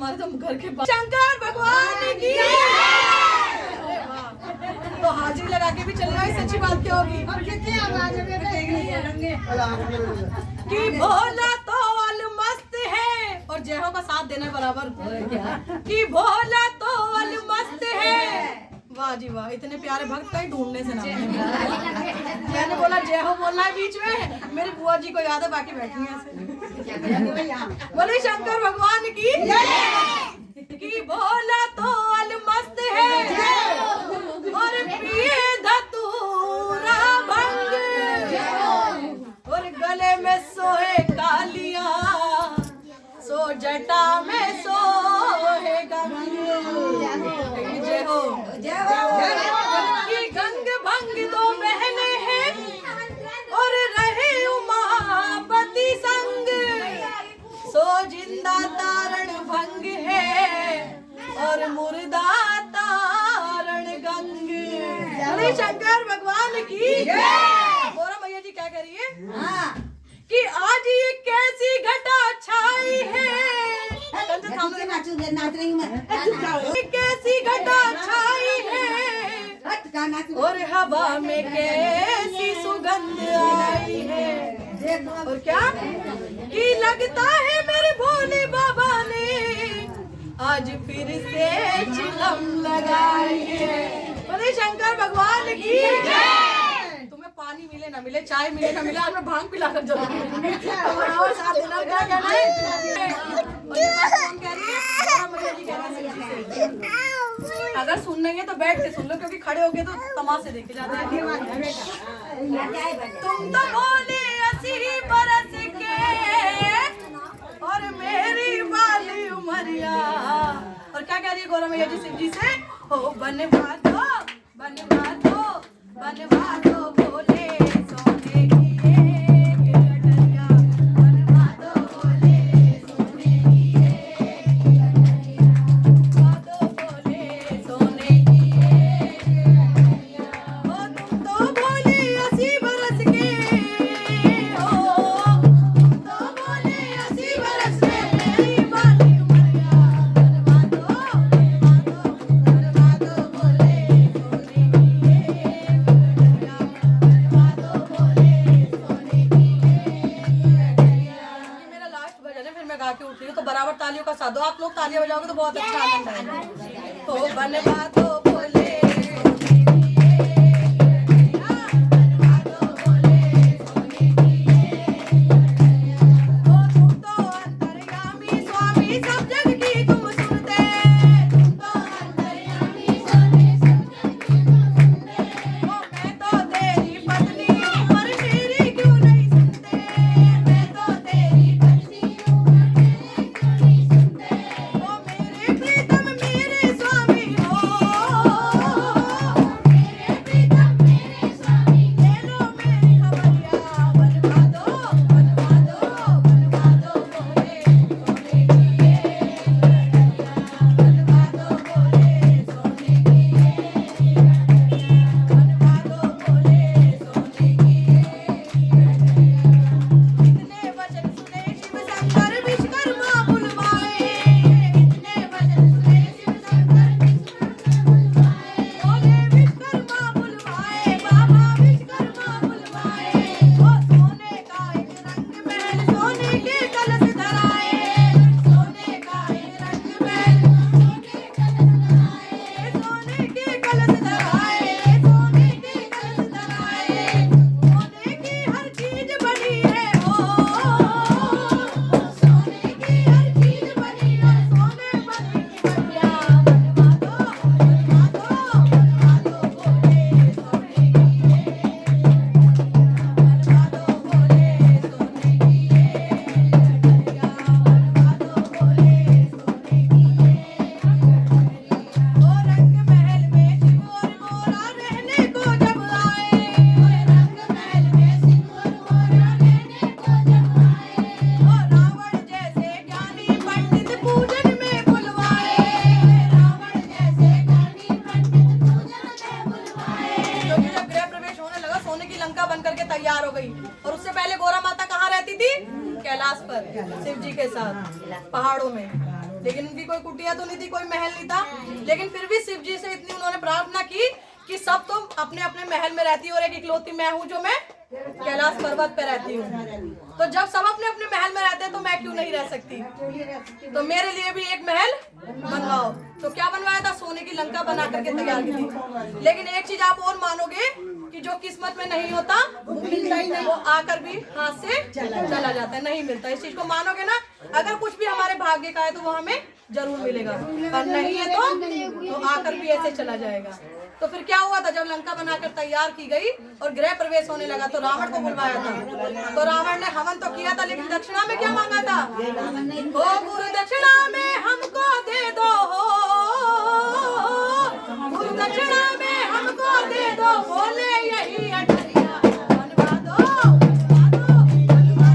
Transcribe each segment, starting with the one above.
हमारे तो घर के शंकर भगवान की तो हाजिरी लगा के भी चल रहा है, सच्ची बात क्या होगी कि भोला तो अलमस्त है, और जय हो का साथ देना है बराबर कि भोला तो अलमस्त है। वाह जी वाह, इतने प्यारे भक्त कहीं ढूंढने से ना मैंने बोला जय हो बोलना है बीच में, मेरी बुआ जी को याद है, बाकी बैठी हैं। बोले शंकर भगवान की कि भोला तो अलमस्त है और पिए धतूरा भंग और गले में सोहे कालिया, सो जटा में सोहे गंग। जय हो कि गंग भंग दो बहने हैं और रहे उमापति संग, सो जिंदा तारण भंग है और मुर्दा तारण गंग। अरे शंकर भगवान की गौरा मैया जी क्या करिए कि आज ये कैसी घटा छाई है, कैसी घटा छाई है और हवा में कैसी सुगंध आई है। और क्या कि लगता है मेरे भोले बाबा ने आज फिर से चिलम लगाई है। बोले शंकर भगवान की तुम्हें पानी मिले ना मिले, चाय मिले ना मिले, आज मैं भांग पिला कर जरूर और साथ देना क्या कहना है। अगर सुन नहीं है तो बैठ के सुन लो, क्योंकि खड़े हो गए तो तमाशे देखे जाते हैं। तुम तो बोले 80 बरस के और मेरी वाली उमरिया। और क्या कह रही है गौरा मैया जी शिव जी से, हो बनवा दो बनवा दो बनवा दो बोले सोने की एक अटरिया, बनवा दो बोले सोने की एक अटरिया, बनवा दो बोले सोने की एक अटरिया। ओ तुम तो बोले 80 बरस के, ओ तुम तो बोले 80 बरस के मेरी वाली उमरिया, बनवा दो बनवा दो बोले सोने की एक अटरिया, बनवा दो बोले सोने की एक अटरिया। ये मेरा लास्ट भजन है, फिर मैं गा के उठ रही हूँ, तो बराबर तालियों का साथ दो। आप लोग तालियां बजाओगे तो बहुत अच्छा आनंद आएगा। तो बनवा दो बोले सोने की एक अटरिया, बनवा दो बोले सोने की एक अटरिया। ओ तुम तो अंतर्यामी स्वामी सब जग की तुम सुनते, तुम तो अंतर्यामी स्वामी सब जग की तुम सुनते। ओ मैं तो तेरी पत्नी हूँ पर मेरी क्यों नहीं सुनते, मैं तो तेरी पत्नी हूँ पर मेरी क्यों नहीं सुनते। ओ मेरे प्रीतम मेरे स्वामी हो, मेरे प्रीतम मेरे स्वामी, ले लो मेरी खबरिया, बनवा दो बनवा दो बनवा दो बोले सोने की एक अटरिया, बनवा दो बोले सोने की एक अटरिया, बनवा दो बोले सोने की एक अटरिया। इतने वचन सुने शिव शंकर विश्वकर्मा बुलवाए, इतने वचन सुने शिव शंकर विश्वकर्मा बुलवाए, बोले विश्वकर्मा बुलवाए, बाबा विश्वकर्मा बुलवाए। ओ सोने का एक रंग महल सोने के कलश धराए, सोने का एक रंग महल सोने के कलश धराए, सोने के कलश धराए, सोने के कलश धराए। सोने की हर चीज बनी है हो, सोने की हर चीज बनी है, सोने बनी की बढ़िया, बनवा दो बनवा दो बनवा दो बोले सोने की एक अटरिया, बनवा दो बोले सोने की एक अटरिया, बनवा दो बोले सोने की एक अटरिया। ओ रंग महल में शिव और मोरा रहने को जब आए, रंग महल में शिव और मोरा रहने को जब आए। ओ रावण जैसे ज्ञानी पंडित पूजन में बुलवाए, रावण जैसे ज्ञानी पंडित पूजन में बुलवाए। क्योंकि जब गृह प्रवेश होने लगा, सोने की लंका बन करके तैयार हो गई, और उससे पहले गौरा माता कहाँ रहती थी? कैलाश पर शिव जी के साथ पहाड़ों में। लेकिन उनकी कोई कुटिया तो नहीं थी, कोई महल नहीं था। लेकिन फिर भी शिव जी से इतनी उन्होंने प्रार्थना की कि सब तुम अपने अपने महल में रहती हो और एक इकलौती मैं हूँ जो मैं कैलाश पर्वत पे रहती हूँ। तो जब सब अपने अपने महल में रहते हैं तो मैं क्यों नहीं रह सकती? तो मेरे लिए भी एक महल बनवाओ। तो क्या बनवाया था? सोने की लंका बना करके तैयार की थी। लेकिन एक चीज आप और मानोगे कि जो किस्मत में नहीं होता वो मिलता ही नहीं, वो आकर भी हाथ से चला जाता है, नहीं मिलता। इस चीज को मानोगे ना, अगर कुछ भी हमारे भाग्य का है तो वो हमें जरूर मिलेगा, और नहीं है तो आकर भी ऐसे चला जाएगा। तो फिर क्या हुआ था? जब लंका बनाकर तैयार की गई और गृह प्रवेश होने लगा तो रावण को बुलवाया था। तो रावण ने हवन तो किया था, लेकिन दक्षिणा में क्या मांगा था? ओ गुरु दक्षिणा में हमको दे दो, गुरु दक्षिणा में हमको दे दो, बोले यही अटरिया बनवा दो, बनवा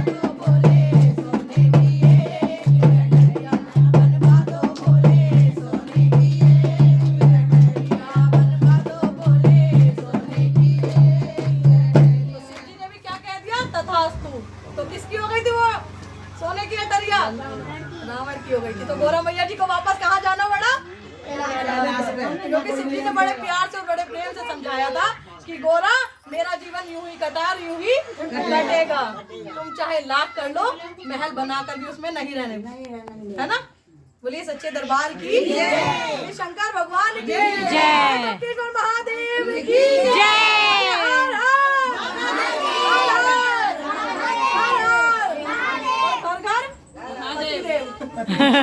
दो, बोले सोने की एक अटरिया बनवा दो, बोले सोने की एक अटरिया बनवा दो, बोले सोने की एक। तो शिव जी ने भी क्या कह दिया? तथास्तु। तो किसकी हो गई थी वो सोने की अटरिया? रावण की हो गई थी। तो गौरा मैया जी को वापस कहाँ जाना पड़ा? क्योंकि शिव जी ने बड़े प्यार से और बड़े प्रेम से समझाया था कि गौरा मेरा जीवन यूं ही कटा और यूं ही कटेगा, तुम चाहे लाख कर लो, महल बनाकर भी उसमें नहीं रहने, है ना? बोलिए सच्चे दरबार की जय, शंकर भगवान की जय, महादेव की जय, हर हर, हर हर, हर घर महादेव।